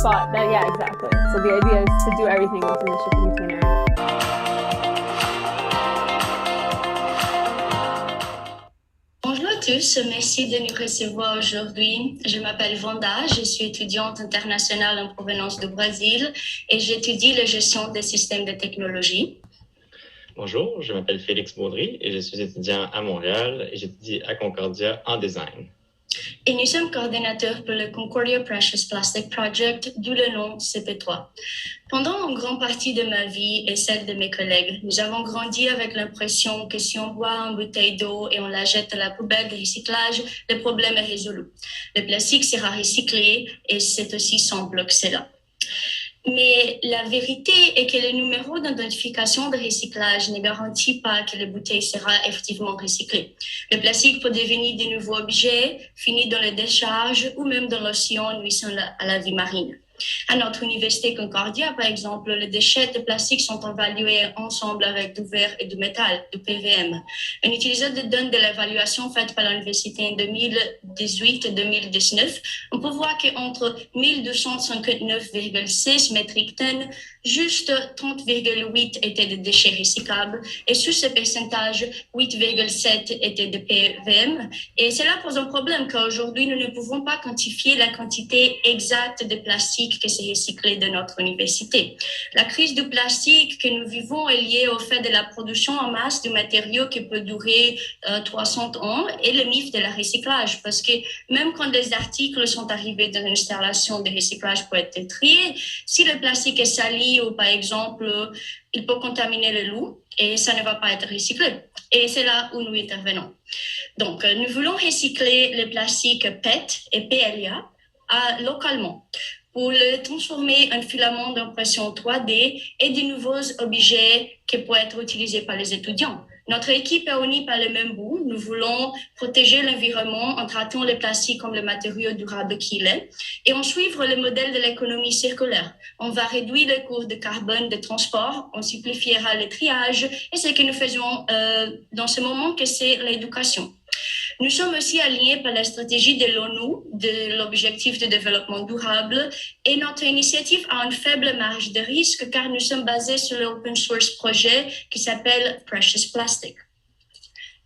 thought that, yeah, exactly. So the idea is to do everything within the shipping container. Bonjour à tous, merci de nous recevoir aujourd'hui. Je m'appelle Vanda, je suis étudiante internationale en provenance du Brésil et j'étudie la gestion des systèmes de technologie. Bonjour, je m'appelle Félix Baudry et je suis étudiant à Montréal et j'étudie à Concordia en design. Et nous sommes coordinateurs pour le Concordia Precious Plastic Project, d'où le nom CP3. Pendant une grande partie de ma vie et celle de mes collègues, nous avons grandi avec l'impression que si on boit une bouteille d'eau et on la jette à la poubelle de recyclage, le problème est résolu. Le plastique sera recyclé et c'est aussi simple que cela. Mais la vérité est que le numéro d'identification de recyclage ne garantit pas que la bouteille sera effectivement recyclée. Le plastique peut devenir de nouveaux objets, finir dans les décharges ou même dans l'océan nuisant à la vie marine. À notre université Concordia, par exemple, les déchets de plastique sont évalués ensemble avec du verre et du métal, du PVM. Un utilisateur donne de l'évaluation faite par l'université en 2018 et 2019. On peut voir qu'entre 1259,6 métriques tonnes, juste 30,8 étaient de déchets recyclables et sur ce pourcentage, 8,7 étaient de PVM. Et cela pose un problème car aujourd'hui, nous ne pouvons pas quantifier la quantité exacte de plastique que c'est recyclé de notre université. La crise du plastique que nous vivons est liée au fait de la production en masse de matériaux qui peut durer 300 ans et le mythe de la recyclage parce que même quand les articles sont arrivés dans une installation de recyclage pour être triés, si le plastique est sali ou par exemple il peut contaminer le loup et ça ne va pas être recyclé. Et c'est là où nous intervenons. Donc, nous voulons recycler le plastique PET et PLA localement pour le transformer en filament d'impression 3D et de nouveaux objets qui peuvent être utilisés par les étudiants. Notre équipe est unie par le même but. Nous voulons protéger l'environnement en traitant le plastique comme le matériau durable qu'il est et en suivre le modèle de l'économie circulaire. On va réduire le coût de carbone de transport, on simplifiera le triage et ce que nous faisons dans ce moment, que c'est l'éducation. Nous sommes aussi alignés par la stratégie de l'ONU, de l'objectif de développement durable, et notre initiative a une faible marge de risque car nous sommes basés sur l'open source projet qui s'appelle Precious Plastic.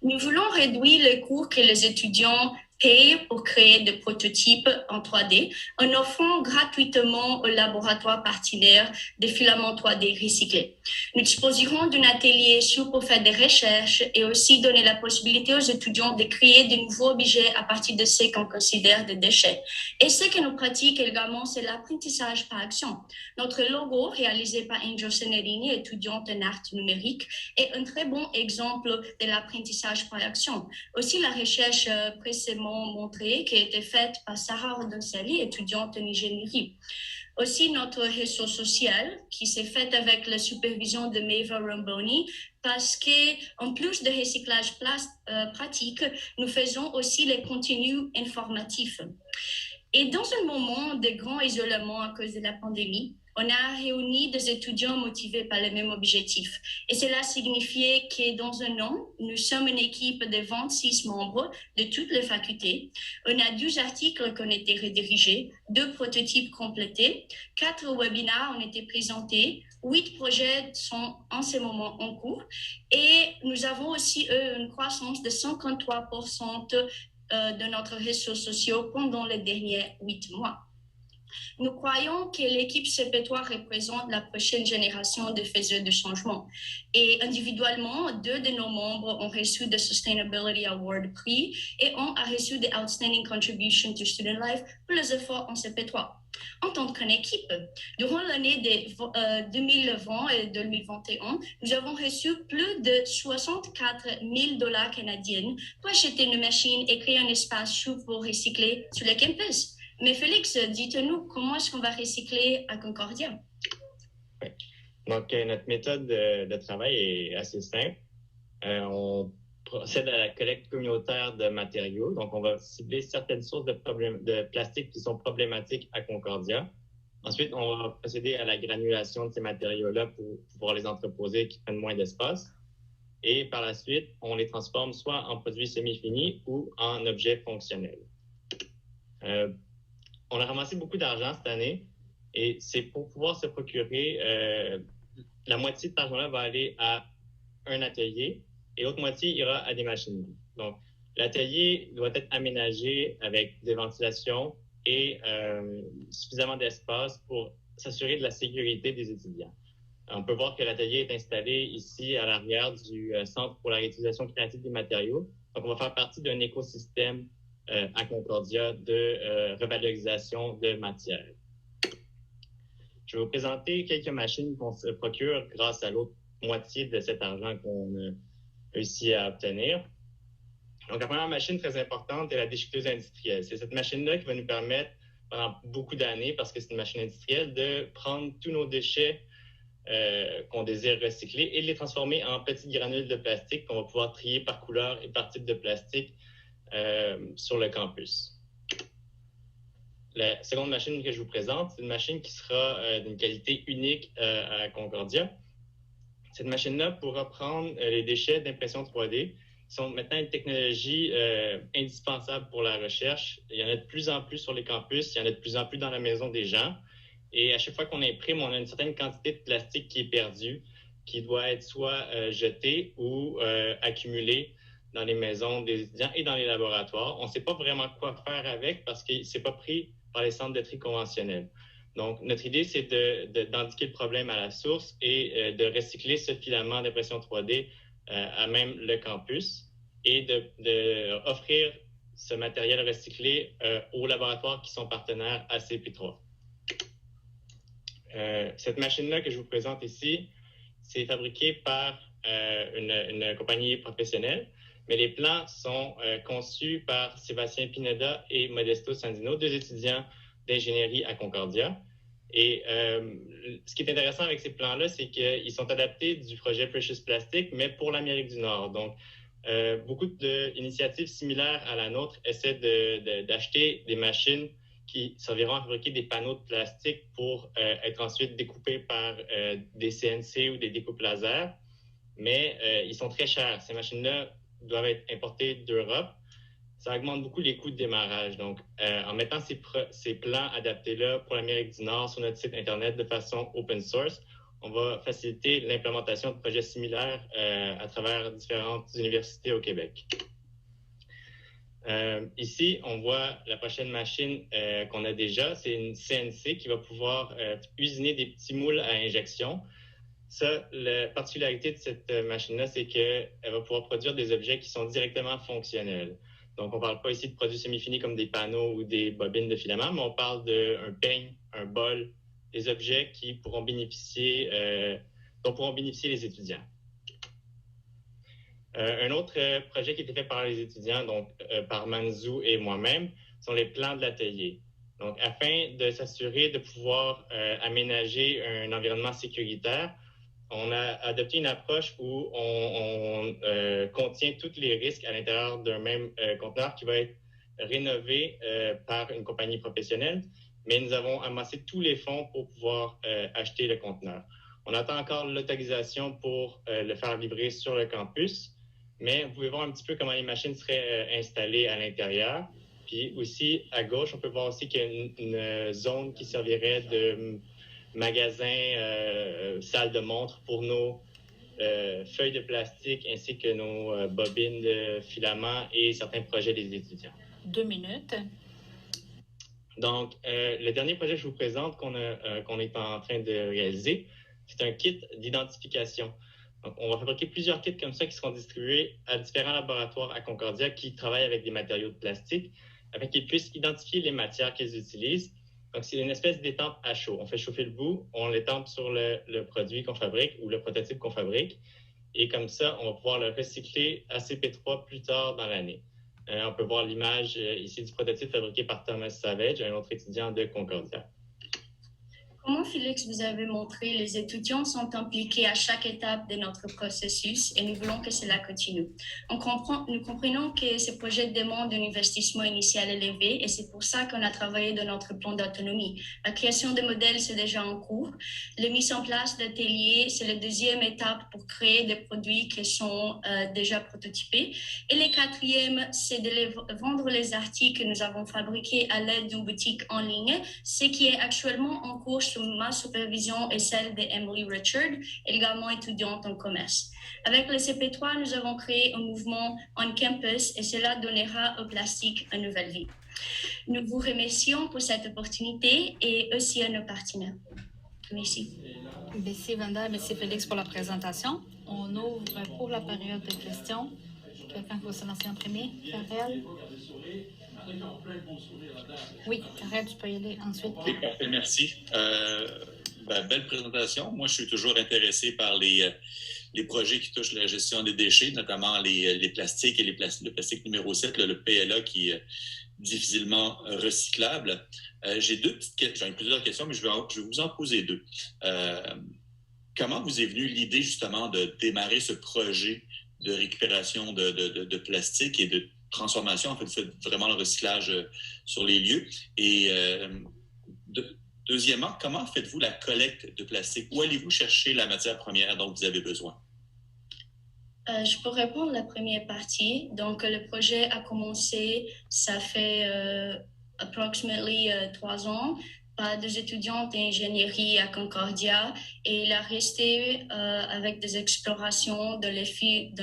Nous voulons réduire le coût que les étudiants payent pour créer des prototypes en 3D en offrant gratuitement aux laboratoires partenaires des filaments 3D recyclés. Nous disposerons d'un atelier pour faire des recherches et aussi donner la possibilité aux étudiants de créer de nouveaux objets à partir de ce qu'on considère des déchets. Et ce que nous pratiquons également, c'est l'apprentissage par action. Notre logo, réalisé par Angel Senerini, étudiante en art numérique, est un très bon exemple de l'apprentissage par action. Aussi, la recherche précédemment montrée qui a été faite par Sarah Rodoncelli, étudiante en ingénierie. Aussi, notre réseau social qui s'est fait avec la supervision de Maeva Ramboni parce qu'en plus de recyclage pratique, nous faisons aussi les contenus informatifs. Et dans un moment de grand isolement à cause de la pandémie, on a réuni des étudiants motivés par le même objectif. Et cela signifiait que dans un an, nous sommes une équipe de 26 membres de toutes les facultés. On a 12 articles qui ont été rédigés, 2 prototypes complétés, 4 webinaires ont été présentés, 8 projets sont en ce moment en cours. Et nous avons aussi une croissance de 53% de notre réseau social pendant les derniers 8 mois. Nous croyons que l'équipe CP3 représente la prochaine génération de faiseurs de changement. Et individuellement, 2 de nos membres ont reçu le Sustainability Award prix et ont reçu the Outstanding Contribution to Student Life pour les efforts en CP3. En tant qu'équipe, durant l'année de 2020 et 2021, nous avons reçu plus de 64 000 $ canadiens pour acheter une machine et créer un espace pour recycler sur le campus. Mais Félix, dites-nous, comment est-ce qu'on va recycler à Concordia? Oui. Donc, notre méthode de travail est assez simple. On procède à la collecte communautaire de matériaux. Donc, on va cibler certaines sources de plastique qui sont problématiques à Concordia. Ensuite, on va procéder à la granulation de ces matériaux-là pour pouvoir les entreposer qui prennent moins d'espace. Et par la suite, on les transforme soit en produits semi-finis ou en objets fonctionnels. On a ramassé beaucoup d'argent cette année Et c'est pour pouvoir se procurer, la moitié de cet argent-là va aller à un atelier et l'autre moitié ira à des machines. Donc, l'atelier doit être aménagé avec des ventilations et suffisamment d'espace pour s'assurer de la sécurité des étudiants. On peut voir que l'atelier est installé ici à l'arrière du Centre pour la réutilisation créative des matériaux. Donc, on va faire partie d'un écosystème à Concordia de revalorisation de matières. Je vais vous présenter quelques machines qu'on se procure grâce à l'autre moitié de cet argent qu'on a réussi à obtenir. Donc, la première machine très importante est la déchiqueteuse industrielle. C'est cette machine-là qui va nous permettre, pendant beaucoup d'années, parce que c'est une machine industrielle, de prendre tous nos déchets qu'on désire recycler et de les transformer en petites granules de plastique qu'on va pouvoir trier par couleur et par type de plastique sur le campus. La seconde machine que je vous présente, c'est une machine qui sera d'une qualité unique à Concordia. Cette machine-là pourra prendre les déchets d'impression 3D, qui sont maintenant une technologie indispensable pour la recherche. Il y en a de plus en plus sur les campus, il y en a de plus en plus dans la maison des gens. Et à chaque fois qu'on imprime, on a une certaine quantité de plastique qui est perdue, qui doit être soit jetée ou accumulée dans les maisons des étudiants et dans les laboratoires. On ne sait pas vraiment quoi faire avec parce que ce n'est pas pris par les centres de tri conventionnels. Donc, notre idée, c'est d'indiquer le problème à la source et de recycler ce filament d'impression 3D à même le campus et d'offrir ce matériel recyclé aux laboratoires qui sont partenaires à CP3. Cette machine-là que je vous présente ici, c'est fabriqué par une compagnie professionnelle, mais les plans sont conçus par Sébastien Pineda et Modesto Sandino, deux étudiants d'ingénierie à Concordia. Et ce qui est intéressant avec ces plans-là, c'est qu'ils sont adaptés du projet Precious Plastic, mais pour l'Amérique du Nord. Donc, beaucoup d'initiatives similaires à la nôtre essaient d'acheter des machines qui serviront à fabriquer des panneaux de plastique pour être ensuite découpés par des CNC ou des découpes laser. Mais ils sont très chers. Ces machines-là doivent être importées d'Europe. Ça augmente beaucoup les coûts de démarrage. Donc, en mettant ces plans adaptés-là pour l'Amérique du Nord sur notre site Internet de façon open source, on va faciliter l'implémentation de projets similaires à travers différentes universités au Québec. Ici, on voit la prochaine machine qu'on a déjà. C'est une CNC qui va pouvoir usiner des petits moules à injection. Ça, la particularité de cette machine-là, c'est qu'elle va pouvoir produire des objets qui sont directement fonctionnels. Donc, on ne parle pas ici de produits semi-finis comme des panneaux ou des bobines de filament, mais on parle d'un peigne, un bol, des objets qui pourront bénéficier, dont pourront bénéficier les étudiants. Un autre projet qui a été fait par les étudiants, donc par Manzou et moi-même, sont les plans de l'atelier. Donc, afin de s'assurer de pouvoir aménager un environnement sécuritaire, on a adopté une approche où on contient tous les risques à l'intérieur d'un même conteneur qui va être rénové par une compagnie professionnelle, mais nous avons amassé tous les fonds pour pouvoir acheter le conteneur. On attend encore l'autorisation pour le faire livrer sur le campus, mais vous pouvez voir un petit peu comment les machines seraient installées à l'intérieur. Puis aussi, à gauche, on peut voir aussi qu'il y a une zone qui servirait de magasin, salle de montre pour nos feuilles de plastique ainsi que nos bobines de filament et certains projets des étudiants. 2 minutes. Donc, le dernier projet que je vous présente qu'on est en train de réaliser, c'est un kit d'identification. Donc, on va fabriquer plusieurs kits comme ça qui seront distribués à différents laboratoires à Concordia qui travaillent avec des matériaux de plastique afin qu'ils puissent identifier les matières qu'ils utilisent. Donc, c'est une espèce d'étampe à chaud. On fait chauffer le bout, on l'étampe sur le produit qu'on fabrique ou le prototype qu'on fabrique. Et comme ça, on va pouvoir le recycler à CP3 plus tard dans l'année. On peut voir l'image ici du prototype fabriqué par Thomas Savage, un autre étudiant de Concordia. Comme Félix vous avez montré, les étudiants sont impliqués à chaque étape de notre processus et nous voulons que cela continue. Nous comprenons que ce projet demande un investissement initial élevé et c'est pour ça qu'on a travaillé dans notre plan d'autonomie. La création de modèles, c'est déjà en cours. La mise en place d'ateliers, c'est la deuxième étape pour créer des produits qui sont déjà prototypés. Et le quatrième, c'est de vendre les articles que nous avons fabriqués à l'aide d'une boutique en ligne, ce qui est actuellement en cours sous ma supervision et celle d'Emily Richard, également étudiante en commerce. Avec le CP3, nous avons créé un mouvement on campus et cela donnera au plastique une nouvelle vie. Nous vous remercions pour cette opportunité et aussi à nos partenaires. Merci. Merci Vanda, merci Félix pour la présentation. On ouvre pour la période de questions. Quelqu'un qui veut se lancer en premier? Karel? Oui, Karel, tu peux y aller ensuite. Oui, parfait, merci. Belle présentation. Moi, je suis toujours intéressé par les projets qui touchent la gestion des déchets, notamment les plastiques et le plastique numéro 7, le PLA, qui est difficilement recyclable. J'ai plusieurs questions, mais je vais vous en poser deux. Comment vous est venue l'idée justement de démarrer ce projet de récupération de plastique et de transformation? En fait, vous faites vraiment le recyclage sur les lieux. Et deuxièmement, comment faites-vous la collecte de plastique? Où allez-vous chercher la matière première dont vous avez besoin? Je peux répondre à la première partie. Donc, le projet a commencé, ça fait approximately 3 ans, par des étudiants d'ingénierie à Concordia et il a resté avec des explorations dans les fields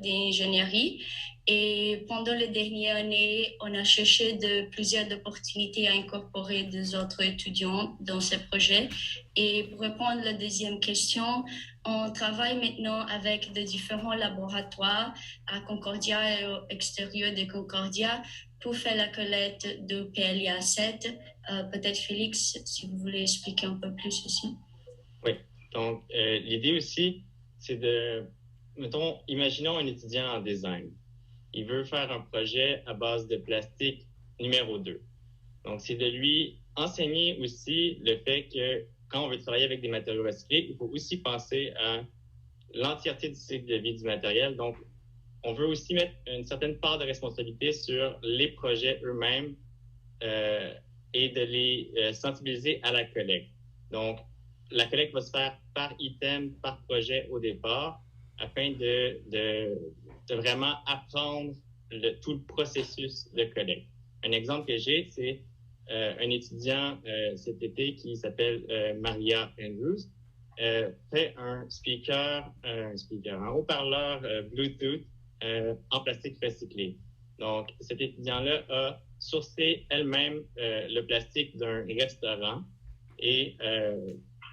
d'ingénierie. Et pendant les dernières années, on a cherché plusieurs opportunités à incorporer des autres étudiants dans ce projet. Et pour répondre à la deuxième question, on travaille maintenant avec de différents laboratoires à Concordia et à l'extérieur de Concordia pour faire la collecte de PLA 7. Peut-être Félix, si vous voulez expliquer un peu plus aussi. Oui, donc l'idée aussi, c'est imaginons un étudiant en design. Il veut faire un projet à base de plastique numéro 2. Donc, c'est de lui enseigner aussi le fait que quand on veut travailler avec des matériaux recyclés, il faut aussi penser à l'entièreté du cycle de vie du matériel. Donc, on veut aussi mettre une certaine part de responsabilité sur les projets eux-mêmes et de les sensibiliser à la collecte. Donc, la collecte va se faire par item, par projet au départ, afin de vraiment apprendre tout le processus de collecte. Un exemple que j'ai, c'est un étudiant cet été qui s'appelle Maria Andrews, fait un haut-parleur Bluetooth en plastique recyclé. Donc, cet étudiant-là a sourcé elle-même le plastique d'un restaurant et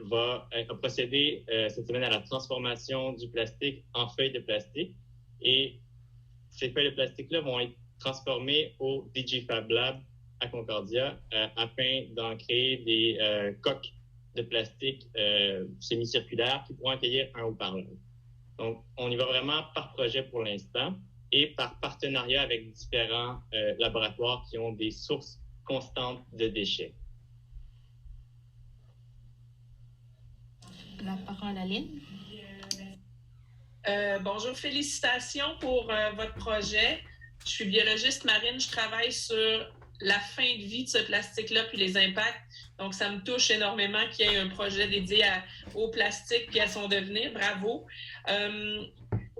va procéder cette semaine à la transformation du plastique en feuilles de plastique. Et ces feuilles de plastique-là vont être transformées au DigiFab Lab à Concordia afin d'en créer des coques de plastique semi-circulaires qui pourront accueillir un haut-parleur. Donc, on y va vraiment par projet pour l'instant et par partenariat avec différents laboratoires qui ont des sources constantes de déchets. La parole à Lynn. Bonjour, félicitations pour votre projet. Je suis biologiste marine, je travaille sur la fin de vie de ce plastique-là puis les impacts. Donc, ça me touche énormément qu'il y ait un projet dédié au plastique puis à son devenir. Bravo.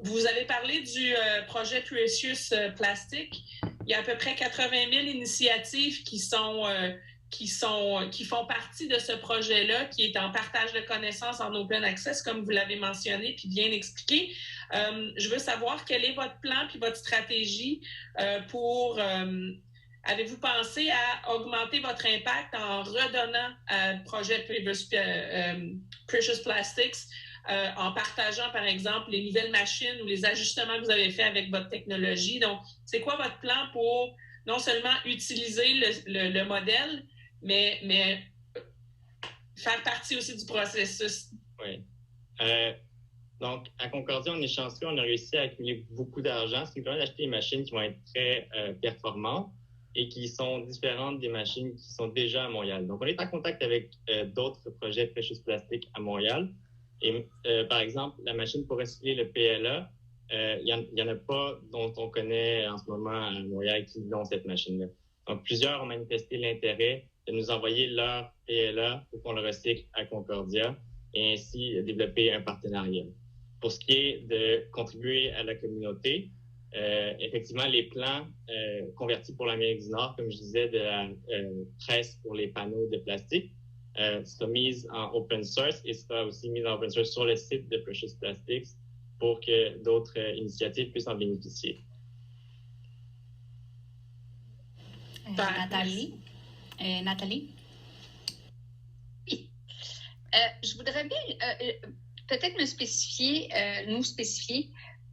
Vous avez parlé du projet Precious Plastic. Il y a à peu près 80 000 initiatives qui font partie de ce projet-là, qui est en partage de connaissances en open access, comme vous l'avez mentionné, puis bien expliqué. Je veux savoir quel est votre plan puis votre stratégie pour... avez-vous pensé à augmenter votre impact en redonnant à projet Precious Plastics, en partageant, par exemple, les nouvelles machines ou les ajustements que vous avez faits avec votre technologie? Donc, c'est quoi votre plan pour non seulement utiliser le modèle, mais faire partie aussi du processus? Oui. Donc, à Concordia, on est chanceux, on a réussi à accumuler beaucoup d'argent, ce qui nous permet d'acheter des machines qui vont être très performantes. et qui sont différentes des machines qui sont déjà à Montréal. Donc, on est en contact avec d'autres projets Precious Plastic à Montréal. Et par exemple, la machine pour recycler le PLA, il y en a pas dont on connaît en ce moment à Montréal qui ont cette machine-là. Donc, plusieurs ont manifesté l'intérêt de nous envoyer leur PLA pour qu'on le recycle à Concordia et ainsi développer un partenariat. Pour ce qui est de contribuer à la communauté, effectivement, les plans convertis pour l'Amérique du Nord, comme je disais, de la presse pour les panneaux de plastique, sera mise en open source et sera aussi mise en open source sur le site de Precious Plastics pour que d'autres initiatives puissent en bénéficier. Nathalie? Nathalie? Oui. Je voudrais bien peut-être nous spécifier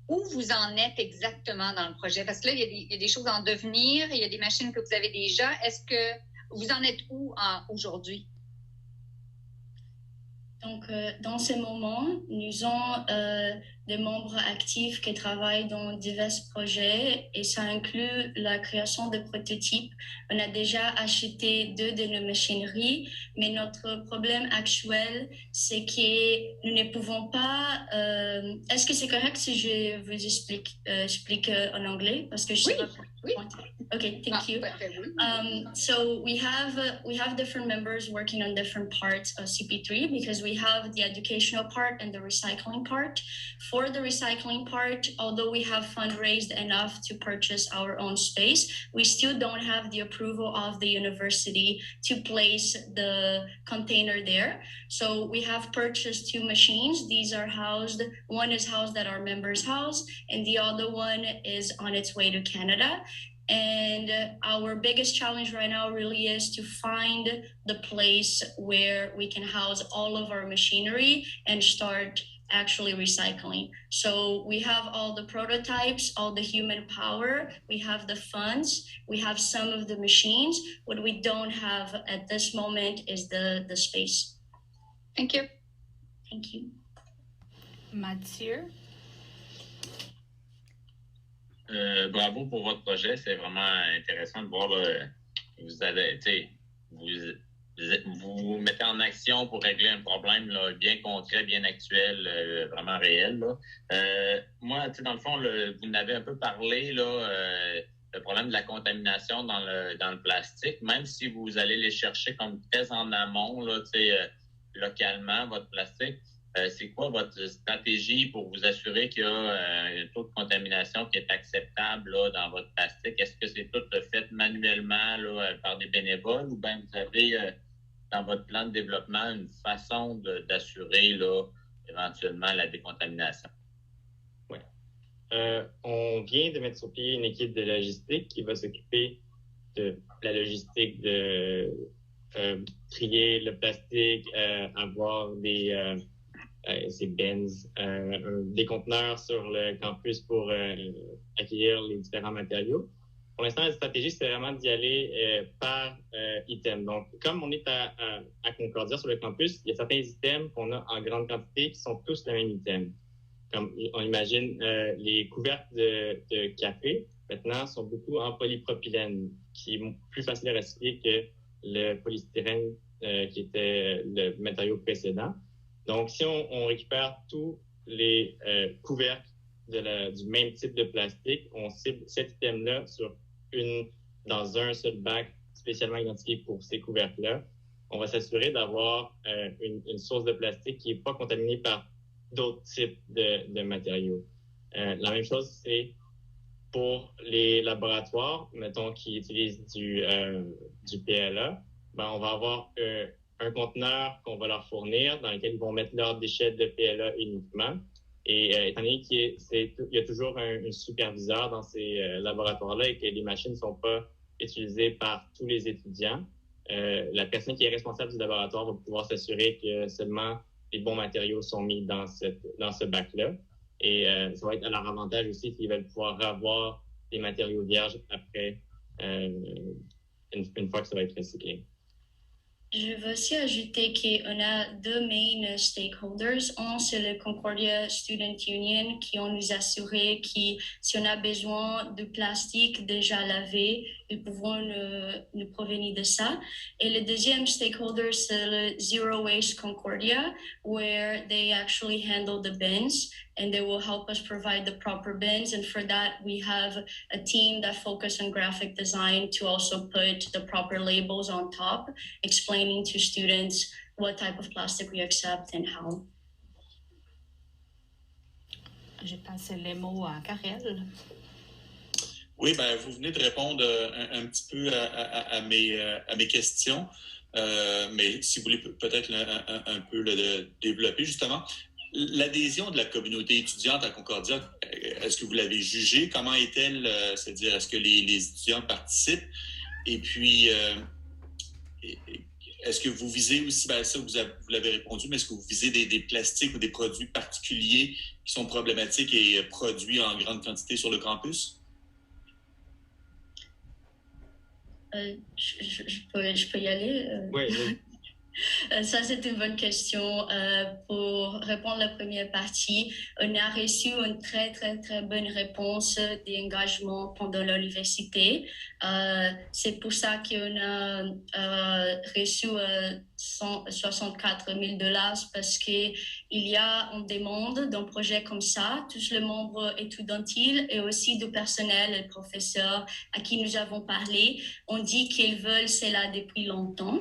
où vous en êtes exactement dans le projet. Parce que là, il y a des choses en devenir, il y a des machines que vous avez déjà. Est-ce que vous en êtes où aujourd'hui? Donc, dans ces moments, nous avons des membres actifs qui travaillent dans divers projets et ça inclut la création de prototypes. On a déjà acheté 2 de nos machineries, mais notre problème actuel, c'est que nous ne pouvons pas... Est-ce que c'est correct si je vous explique en anglais? Parce que je sais pas... Oui. Okay, thank you. So we have different members working on different parts of CP3 because we have the educational part and the recycling part. For the recycling part, although we have fundraised enough to purchase our own space, we still don't have the approval of the university to place the container there. So we have purchased 2 machines. These are housed, one is housed at our members' house and the other one is on its way to Canada. And our biggest challenge right now really is to find the place where we can house all of our machinery and start actually recycling. So we have all the prototypes, all the human power, we have the funds, we have some of the machines. What we don't have at this moment is the space. Thank you. Thank you. Mathieu? Bravo pour votre projet. C'est vraiment intéressant de voir vous mettez en action pour régler un problème là, bien concret, bien actuel, vraiment réel. Là. Moi, dans le fond, vous n'avez un peu parlé le problème de la contamination dans le plastique. Même si vous allez les chercher comme très en amont, là, localement, votre plastique. C'est quoi votre stratégie pour vous assurer qu'il y a un taux de contamination qui est acceptable là, dans votre plastique? Est-ce que c'est tout fait manuellement là, par des bénévoles ou bien vous avez dans votre plan de développement une façon d'assurer là, éventuellement la décontamination? Oui. On vient de mettre sur pied une équipe de logistique qui va s'occuper de la logistique de trier le plastique, avoir ces bins, des conteneurs sur le campus pour accueillir les différents matériaux. Pour l'instant, la stratégie, c'est vraiment d'y aller par item. Donc, comme on est à Concordia sur le campus, il y a certains items qu'on a en grande quantité qui sont tous le même item. Comme on imagine, les couvercles de café, maintenant, sont beaucoup en polypropylène, qui est plus facile à recycler que le polystyrène qui était le matériau précédent. Donc, si on récupère tous les couvercles du même type de plastique, on cible cet item-là dans un seul bac spécialement identifié pour ces couvercles-là. On va s'assurer d'avoir une source de plastique qui n'est pas contaminée par d'autres types de matériaux. La même chose, c'est pour les laboratoires, mettons, qui utilisent du PLA, on va avoir un conteneur qu'on va leur fournir dans lequel ils vont mettre leurs déchets de PLA uniquement. Et étant donné qu'il y a toujours un superviseur dans ces laboratoires-là et que les machines ne sont pas utilisées par tous les étudiants, la personne qui est responsable du laboratoire va pouvoir s'assurer que seulement les bons matériaux sont mis dans ce bac-là. Et ça va être à leur avantage aussi qu'ils veulent pouvoir avoir des matériaux vierges après, une fois que ça va être recyclé. Je veux aussi ajouter qu'on a deux main stakeholders. Un, c'est le Concordia Student Union qui ont nous assuré que si on a besoin de plastique déjà lavé, ils pourront nous provenir de ça. Et le deuxième stakeholder, c'est le Zero Waste Concordia, where they actually handle the bins and they will help us provide the proper bins. And for that, we have a team that focus on graphic design to also put the proper labels on top, explaining to students what type of plastic we accept and how. J'ai passé les mots à Karel. Oui, ben, vous venez de répondre un petit peu à mes questions, mais si vous voulez peut-être un peu le développer, justement. L'adhésion de la communauté étudiante à Concordia, est-ce que vous l'avez jugée? Comment est-elle? C'est-à-dire, est-ce que les étudiants participent? Et puis, est-ce que vous visez aussi, ben ça vous l'avez répondu, mais est-ce que vous visez des plastiques ou des produits particuliers qui sont problématiques et produits en grande quantité sur le campus? Je peux y aller? Oui. Ça, c'est une bonne question. Pour répondre à la première partie, on a reçu une très, très, très bonne réponse d'engagement pendant l'université. C'est pour ça qu'on a reçu $164 000 parce qu'il y a une demande d'un projet comme ça, tous les membres étudiantils et aussi du personnel et professeurs à qui nous avons parlé ont dit qu'ils veulent cela depuis longtemps.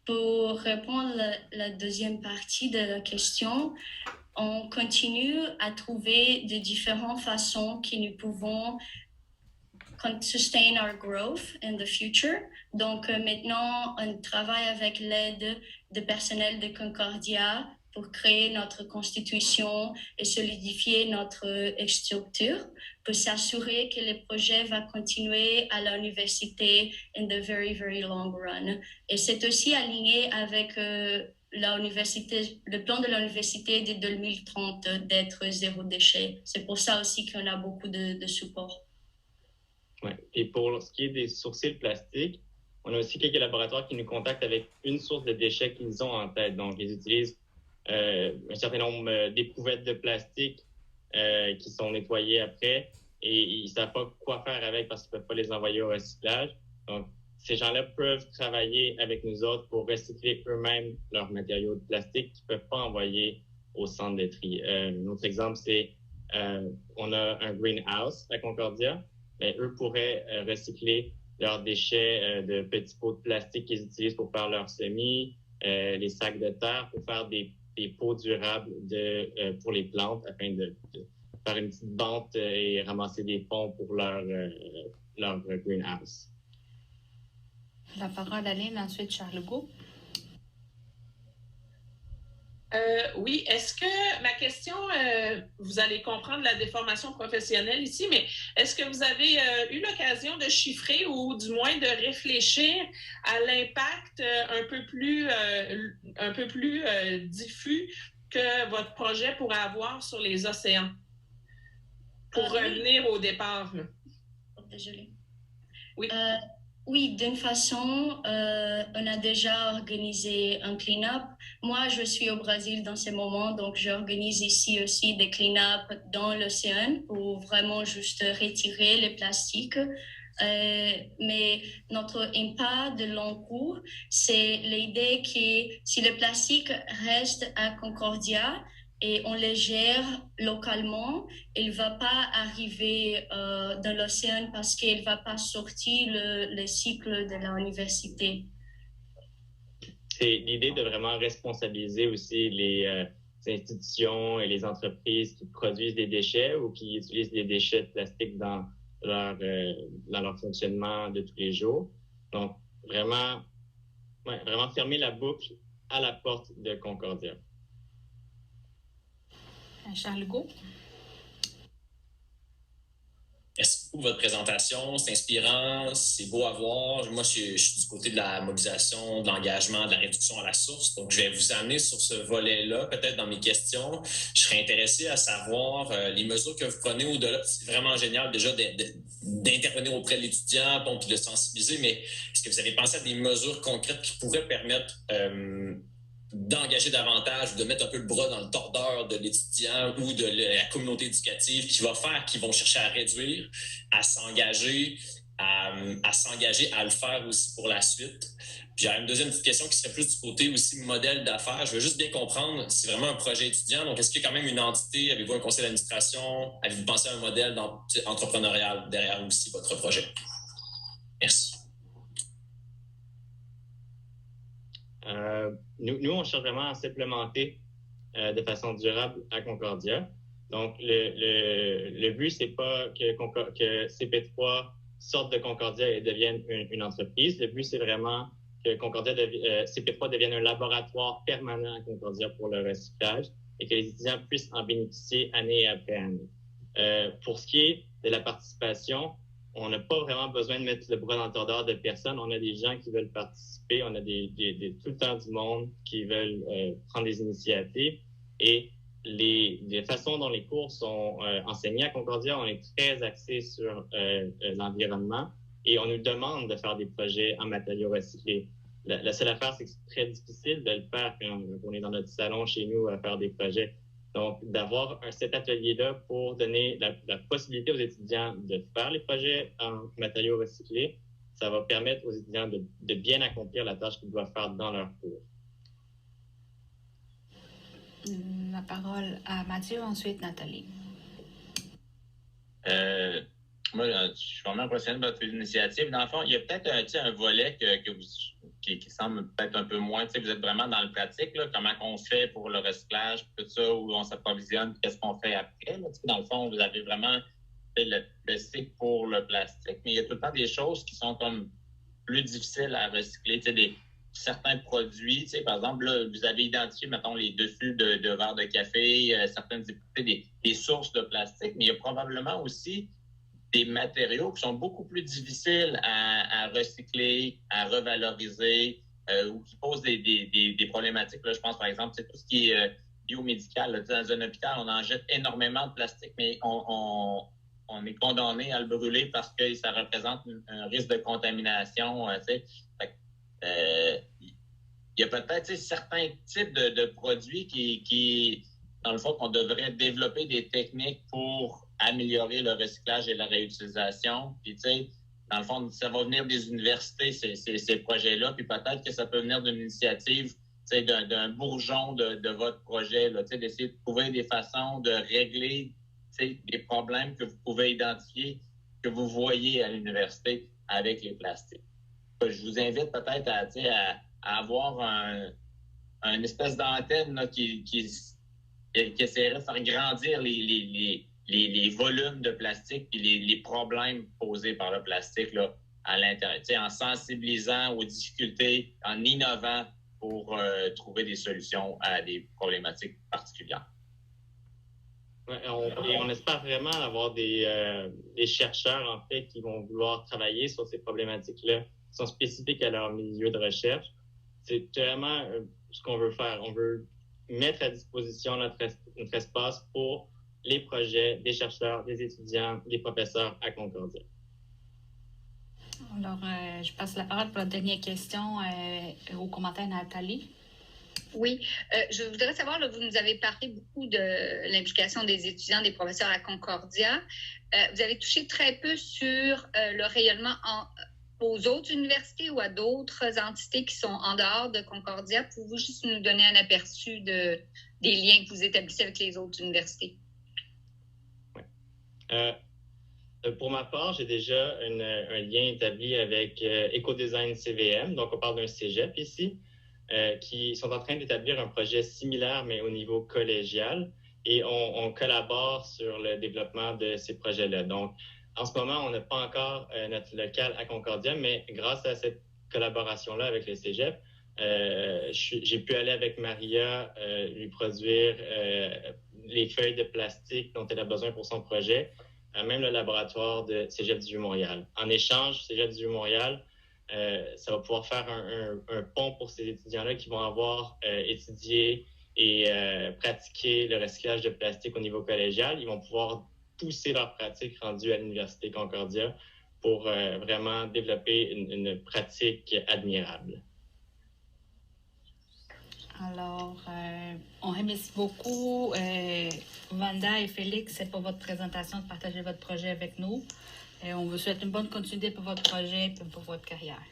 Pour répondre à la deuxième partie de la question, on continue à trouver de différentes façons que nous pouvons sustain our growth in the future. Donc maintenant, on travaille avec l'aide du personnel de Concordia pour créer notre constitution et solidifier notre structure, pour s'assurer que le projet va continuer à l'université in the very, very long run. Et c'est aussi aligné avec le plan de l'université de 2030 d'être zéro déchet. C'est pour ça aussi qu'on a beaucoup de support. Ouais. Et pour ce qui est des sourcils plastiques, on a aussi quelques laboratoires qui nous contactent avec une source de déchets qu'ils ont en tête. Donc, ils utilisent un certain nombre d'éprouvettes de plastique qui sont nettoyées après et ils ne savent pas quoi faire avec parce qu'ils ne peuvent pas les envoyer au recyclage. Donc, ces gens-là peuvent travailler avec nous autres pour recycler eux-mêmes leurs matériaux de plastique qu'ils ne peuvent pas envoyer au centre de tri. Un autre exemple, c'est on a un greenhouse à Concordia. Mais eux pourraient recycler leurs déchets de petits pots de plastique qu'ils utilisent pour faire leurs semis, les sacs de terre pour faire des pots durables pour les plantes afin de faire une petite bente et ramasser des fonds pour leur greenhouse. La parole à Lynn, ensuite Charles Legault. Oui, est-ce que ma question, vous allez comprendre la déformation professionnelle ici, mais est-ce que vous avez eu l'occasion de chiffrer ou du moins de réfléchir à l'impact un peu plus diffus que votre projet pourrait avoir sur les océans? Pour revenir au départ. Désolée. Oui. Oui, d'une façon, on a déjà organisé un clean-up. Moi, je suis au Brésil dans ces moments, donc j'organise ici aussi des clean-up dans l'océan pour vraiment juste retirer les plastiques. Mais notre impact de long cours, c'est l'idée que si le plastique reste à Concordia, et on les gère localement, il ne va pas arriver dans l'océan parce qu'il ne va pas sortir le cycle de l'université. C'est l'idée de vraiment responsabiliser aussi les institutions et les entreprises qui produisent des déchets ou qui utilisent des déchets de plastique dans leur fonctionnement de tous les jours. Donc, vraiment fermer la boucle à la porte de Concordia. Charles Legault. Merci beaucoup pour votre présentation. C'est inspirant, c'est beau à voir. Moi, je suis du côté de la mobilisation, de l'engagement, de la réduction à la source. Donc, je vais vous amener sur ce volet-là, peut-être dans mes questions. Je serais intéressé à savoir les mesures que vous prenez au-delà. C'est vraiment génial déjà d'intervenir auprès de l'étudiant, bon, puis de le sensibiliser, mais est-ce que vous avez pensé à des mesures concrètes qui pourraient permettre d'engager davantage, de mettre un peu le bras dans le tordeur de l'étudiant ou de la communauté éducative qui vont chercher à réduire, à s'engager, à s'engager à le faire aussi pour la suite. Puis j'ai une deuxième petite question qui serait plus du côté aussi modèle d'affaires. Je veux juste bien comprendre, c'est vraiment un projet étudiant, donc est-ce qu'il y a quand même une entité, avez-vous un conseil d'administration, avez-vous pensé à un modèle entrepreneurial derrière aussi votre projet? Merci. Nous, on cherche vraiment à s'implémenter de façon durable à Concordia. Donc, le but, c'est pas que CP3 sorte de Concordia et devienne une entreprise. Le but, c'est vraiment que CP3 devienne un laboratoire permanent à Concordia pour le recyclage et que les étudiants puissent en bénéficier année après année. Pour ce qui est de la participation, on n'a pas vraiment besoin de mettre le bras dans le tordeur de personne. On a des gens qui veulent participer. On a tout le temps du monde qui veulent prendre des initiatives. Et les façons dont les cours sont enseignés à Concordia, on est très axé sur l'environnement et on nous demande de faire des projets en matériaux recyclés. La seule affaire, c'est que c'est très difficile de le faire quand on est dans notre salon chez nous à faire des projets. Donc, d'avoir cet atelier-là pour donner la possibilité aux étudiants de faire les projets en matériaux recyclés, ça va permettre aux étudiants de bien accomplir la tâche qu'ils doivent faire dans leur cours. La parole à Mathieu, ensuite Nathalie. Moi, je suis vraiment impressionné de votre initiative. Dans le fond, il y a peut-être un volet qui semble peut-être un peu moins. Vous êtes vraiment dans le pratique, là, comment on fait pour le recyclage, tout ça, où on s'approvisionne, qu'est-ce qu'on fait après. Là, dans le fond, vous avez vraiment le cycle pour le plastique, mais il y a tout le temps des choses qui sont comme plus difficiles à recycler. Certains produits, par exemple, là, vous avez identifié, mettons, les dessus de verres de café, certaines des sources de plastique, mais il y a probablement aussi des matériaux qui sont beaucoup plus difficiles à recycler, à revaloriser, ou qui posent des problématiques. Là, je pense, par exemple, tout ce qui est biomédical. Là, dans un hôpital, on en jette énormément de plastique, mais on est condamné à le brûler parce que ça représente un risque de contamination. Il y a peut-être certains types de produits qui, dans le fond, qu'on devrait développer des techniques pour améliorer le recyclage et la réutilisation. Puis, dans le fond, ça va venir des universités, ces projets-là, puis peut-être que ça peut venir d'une initiative, d'un bourgeon de votre projet, là, d'essayer de trouver des façons de régler des problèmes que vous pouvez identifier, que vous voyez à l'université avec les plastiques. Je vous invite peut-être à avoir une espèce d'antenne là, qui essaierait de faire grandir les volumes de plastique et les problèmes posés par le plastique là, à l'intérieur, en sensibilisant aux difficultés, en innovant pour trouver des solutions à des problématiques particulières. Ouais, on espère vraiment avoir des chercheurs, en fait, qui vont vouloir travailler sur ces problématiques-là, qui sont spécifiques à leur milieu de recherche. C'est vraiment ce qu'on veut faire. On veut mettre à disposition notre espace pour les projets des chercheurs, des étudiants, des professeurs à Concordia. Alors, je passe la parole pour la dernière question au commentaire Nathalie. Oui, je voudrais savoir, là, vous nous avez parlé beaucoup de l'implication des étudiants, des professeurs à Concordia. Vous avez touché très peu sur le rayonnement aux autres universités ou à d'autres entités qui sont en dehors de Concordia. Pouvez-vous juste nous donner un aperçu des liens que vous établissez avec les autres universités? Oui. Pour ma part, j'ai déjà un lien établi avec Écodesign CVM, donc on parle d'un cégep ici, qui sont en train d'établir un projet similaire, mais au niveau collégial, et on collabore sur le développement de ces projets-là. Donc, en ce moment, on n'a pas encore notre local à Concordia, mais grâce à cette collaboration-là avec le cégep, j'ai pu aller avec Maria lui produire les feuilles de plastique dont elle a besoin pour son projet. même le laboratoire de Cégep du Vieux-Montréal. En échange, Cégep du Vieux-Montréal, ça va pouvoir faire un pont pour ces étudiants-là qui vont avoir étudié et pratiqué le recyclage de plastique au niveau collégial. Ils vont pouvoir pousser leur pratique rendue à l'Université Concordia pour vraiment développer une pratique admirable. Alors, on remercie beaucoup Wanda et Félix pour votre présentation, de partager votre projet avec nous. Et on vous souhaite une bonne continuité pour votre projet et pour votre carrière.